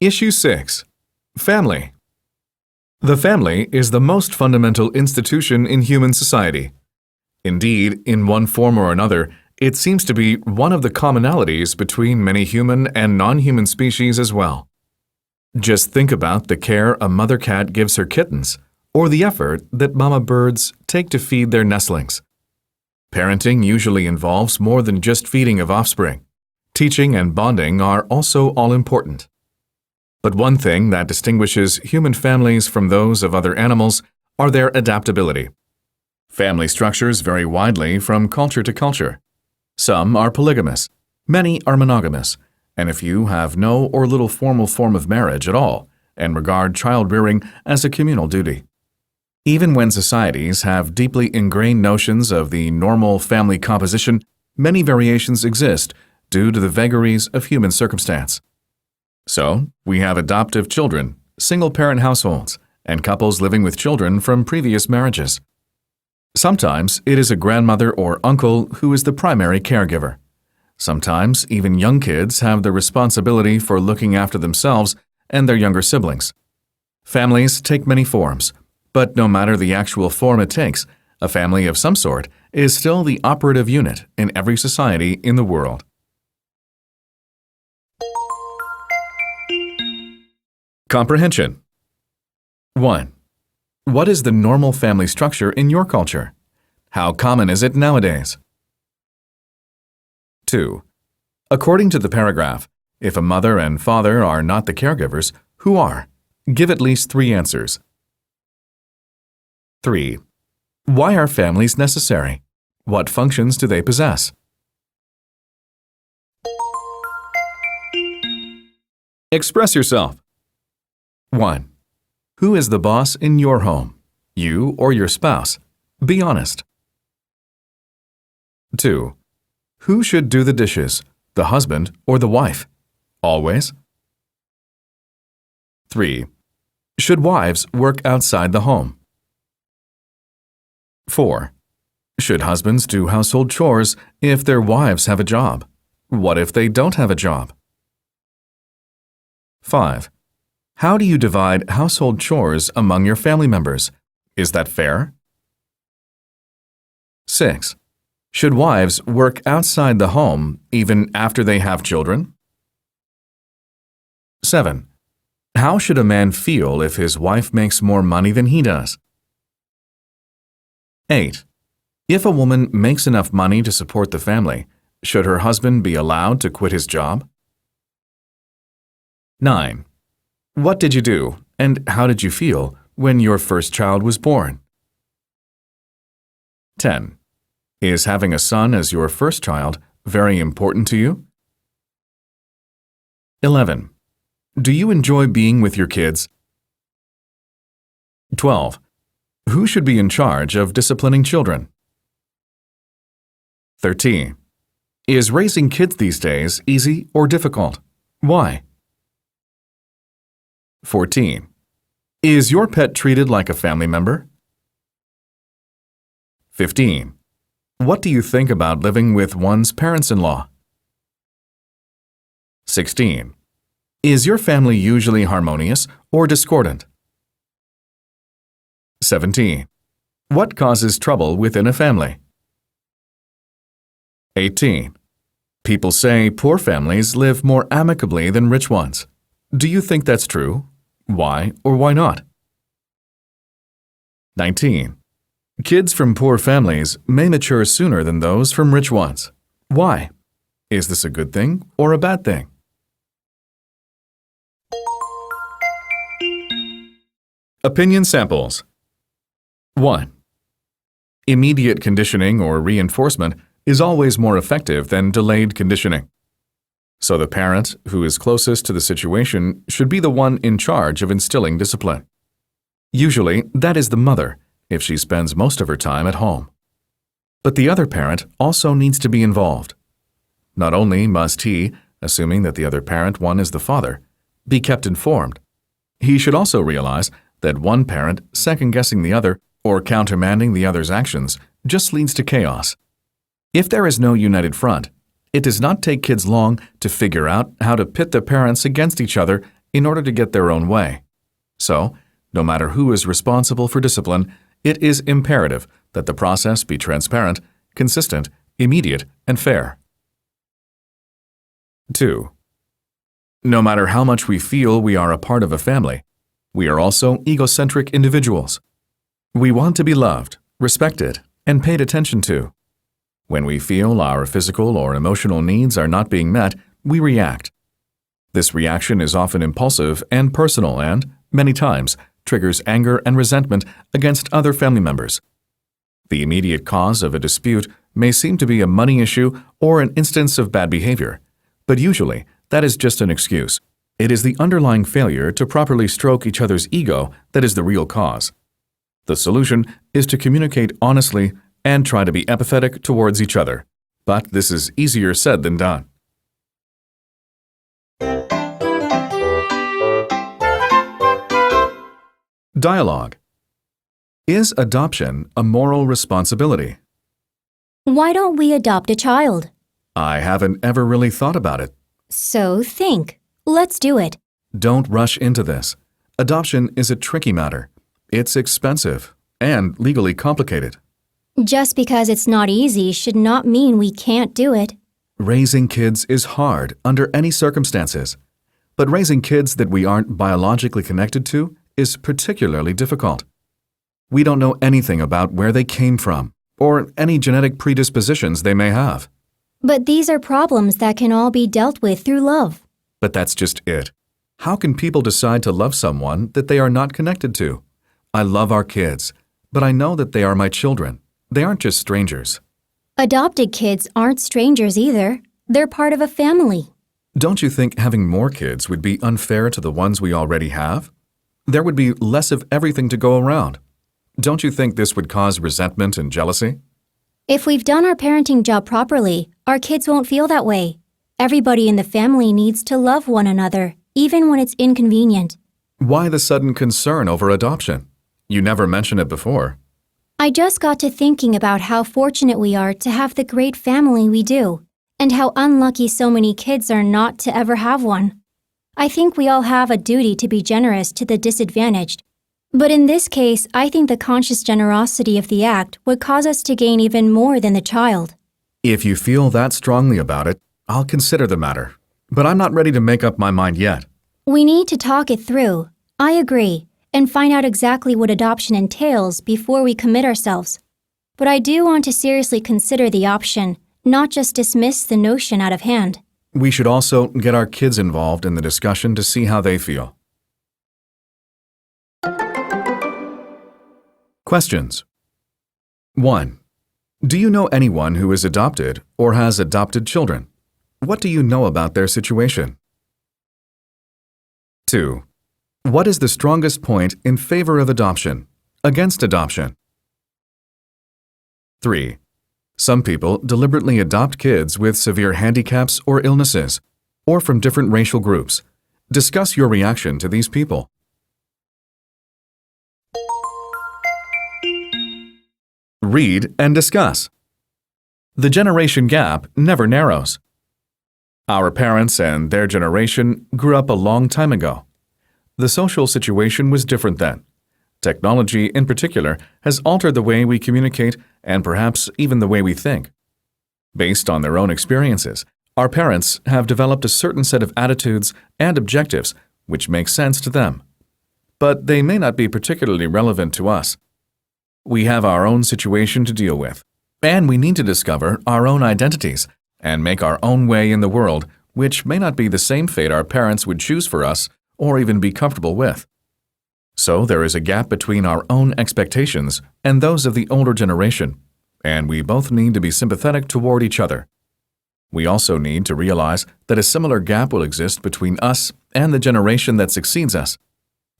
Issue 6. Family. The family is the most fundamental institution in human society. Indeed, in one form or another, it seems to be one of the commonalities between many human and non-human species as well. Just think about the care a mother cat gives her kittens, or the effort that mama birds take to feed their nestlings. Parenting usually involves more than just feeding of offspring. Teaching and bonding are also all important. But one thing that distinguishes human families from those of other animals are their adaptability. Family structures vary widely from culture to culture. Some are polygamous, many are monogamous, and a few have no or little formal form of marriage at all and regard child-rearing as a communal duty. Even when societies have deeply ingrained notions of the normal family composition, many variations exist due to the vagaries of human circumstance. So, we have adoptive children, single-parent households, and couples living with children from previous marriages. Sometimes it is a grandmother or uncle who is the primary caregiver. Sometimes even young kids have the responsibility for looking after themselves and their younger siblings. Families take many forms, but no matter the actual form it takes, a family of some sort is still the operative unit in every society in the world. Comprehension. 1. What is the normal family structure in your culture? How common is it nowadays? 2. According to the paragraph, if a mother and father are not the caregivers, who are? Give at least 3 answers. 3. Why are families necessary? What functions do they possess? Express yourself. 1. Who is the boss in your home? You or your spouse? Be honest. 2. Who should do the dishes, the husband or the wife? Always? 3. Should wives work outside the home? 4. Should husbands do household chores if their wives have a job? What if they don't have a job? 5. How do you divide household chores among your family members? Is that fair? 6. Should wives work outside the home even after they have children? 7. How should a man feel if his wife makes more money than he does? 8. If a woman makes enough money to support the family, should her husband be allowed to quit his job? 9. What did you do, and how did you feel when your first child was born? 10. Is having a son as your first child very important to you? 11. Do you enjoy being with your kids? 12. Who should be in charge of disciplining children? 13. Is raising kids these days easy or difficult? Why? 14. Is your pet treated like a family member? 15. What do you think about living with one's parents-in-law? 16. Is your family usually harmonious or discordant? 17. What causes trouble within a family? 18. People say poor families live more amicably than rich ones. Do you think that's true? Why or why not? 19. Kids from poor families may mature sooner than those from rich ones. Why? Is this a good thing or a bad thing? Opinion samples. 1. Immediate conditioning or reinforcement is always more effective than delayed conditioning. So the parent who is closest to the situation should be the one in charge of instilling discipline. Usually, that is the mother, if she spends most of her time at home. But the other parent also needs to be involved. Not only must he, assuming that the other parent one is the father, be kept informed, he should also realize that one parent second-guessing the other or countermanding the other's actions just leads to chaos. If there is no united front, it does not take kids long to figure out how to pit the parents against each other in order to get their own way. So, no matter who is responsible for discipline, it is imperative that the process be transparent, consistent, immediate, and fair. 2. No matter how much we feel we are a part of a family, we are also egocentric individuals. We want to be loved, respected, and paid attention to. When we feel our physical or emotional needs are not being met, we react. This reaction is often impulsive and personal and, many times, triggers anger and resentment against other family members. The immediate cause of a dispute may seem to be a money issue or an instance of bad behavior, but usually that is just an excuse. It is the underlying failure to properly stroke each other's ego that is the real cause. The solution is to communicate honestly and try to be empathetic towards each other. But this is easier said than done. Dialogue. Is adoption a moral responsibility? Why don't we adopt a child? I haven't ever really thought about it. So think. Let's do it. Don't rush into this. Adoption is a tricky matter. It's expensive and legally complicated. Just because it's not easy should not mean we can't do it. Raising kids is hard under any circumstances. But raising kids that we aren't biologically connected to is particularly difficult. We don't know anything about where they came from or any genetic predispositions they may have. But these are problems that can all be dealt with through love. But that's just it. How can people decide to love someone that they are not connected to? I love our kids, but I know that they are my children. They aren't just strangers. Adopted kids aren't strangers either. They're part of a family. Don't you think having more kids would be unfair to the ones we already have? There would be less of everything to go around. Don't you think this would cause resentment and jealousy? If we've done our parenting job properly, our kids won't feel that way. Everybody in the family needs to love one another, even when it's inconvenient. Why the sudden concern over adoption? You never mentioned it before. I just got to thinking about how fortunate we are to have the great family we do, and how unlucky so many kids are not to ever have one. I think we all have a duty to be generous to the disadvantaged. But in this case, I think the conscious generosity of the act would cause us to gain even more than the child. If you feel that strongly about it, I'll consider the matter. But I'm not ready to make up my mind yet. We need to talk it through. I agree, and find out exactly what adoption entails before we commit ourselves. But I do want to seriously consider the option, not just dismiss the notion out of hand. We should also get our kids involved in the discussion to see how they feel. Questions. 1. Do you know anyone who is adopted or has adopted children? What do you know about their situation? 2. What is the strongest point in favor of adoption, against adoption? 3. Some people deliberately adopt kids with severe handicaps or illnesses, or from different racial groups. Discuss your reaction to these people. Read and discuss. The generation gap never narrows. Our parents and their generation grew up a long time ago. The social situation was different then. Technology, in particular, has altered the way we communicate and perhaps even the way we think. Based on their own experiences, our parents have developed a certain set of attitudes and objectives which make sense to them. But they may not be particularly relevant to us. We have our own situation to deal with, and we need to discover our own identities and make our own way in the world, which may not be the same fate our parents would choose for us or even be comfortable with. So there is a gap between our own expectations and those of the older generation, and we both need to be sympathetic toward each other. We also need to realize that a similar gap will exist between us and the generation that succeeds us.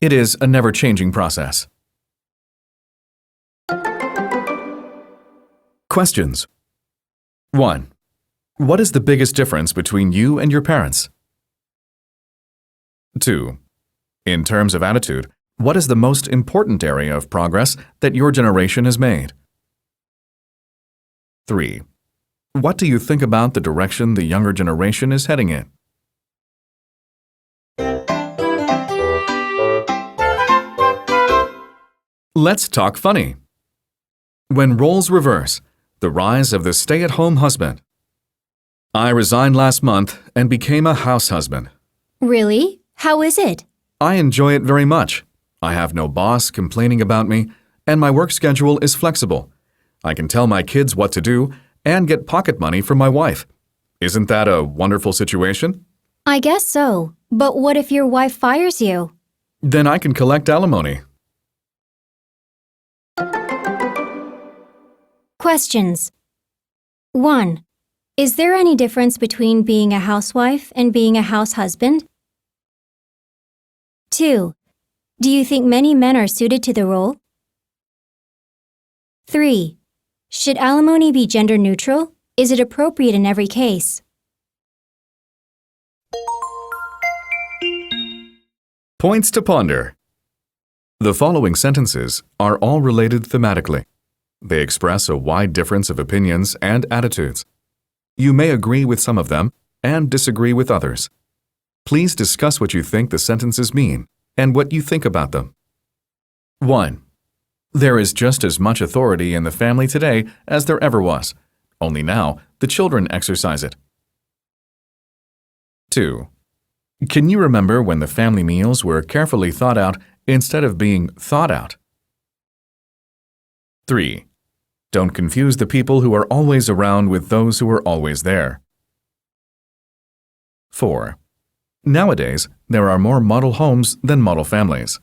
It is a never-changing process. Questions. 1. What is the biggest difference between you and your parents? 2. In terms of attitude, what is the most important area of progress that your generation has made? 3. What do you think about the direction the younger generation is heading in? Let's talk funny. When roles reverse, the rise of the stay-at-home husband. I resigned last month and became a house husband. Really? How is it? I enjoy it very much. I have no boss complaining about me, and my work schedule is flexible. I can tell my kids what to do and get pocket money from my wife. Isn't that a wonderful situation? I guess so. But what if your wife fires you? Then I can collect alimony. Questions. 1. Is there any difference between being a housewife and being a house husband? 2. Do you think many men are suited to the role? 3. Should alimony be gender neutral? Is it appropriate in every case? Points to ponder. The following sentences are all related thematically. They express a wide difference of opinions and attitudes. You may agree with some of them and disagree with others. Please discuss what you think the sentences mean and what you think about them. 1. There is just as much authority in the family today as there ever was. Only now, the children exercise it. 2. Can you remember when the family meals were carefully thought out instead of being thought out? 3. Don't confuse the people who are always around with those who are always there. 4. Nowadays, there are more model homes than model families.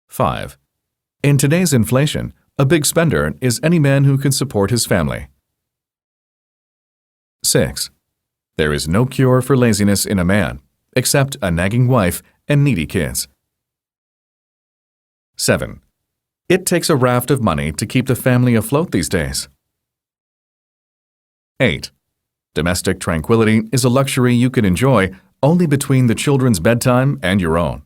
5. In today's inflation, a big spender is any man who can support his family. 6. There is no cure for laziness in a man, except a nagging wife and needy kids. 7. It takes a raft of money to keep the family afloat these days. 8. Domestic tranquility is a luxury you can enjoy only between the children's bedtime and your own.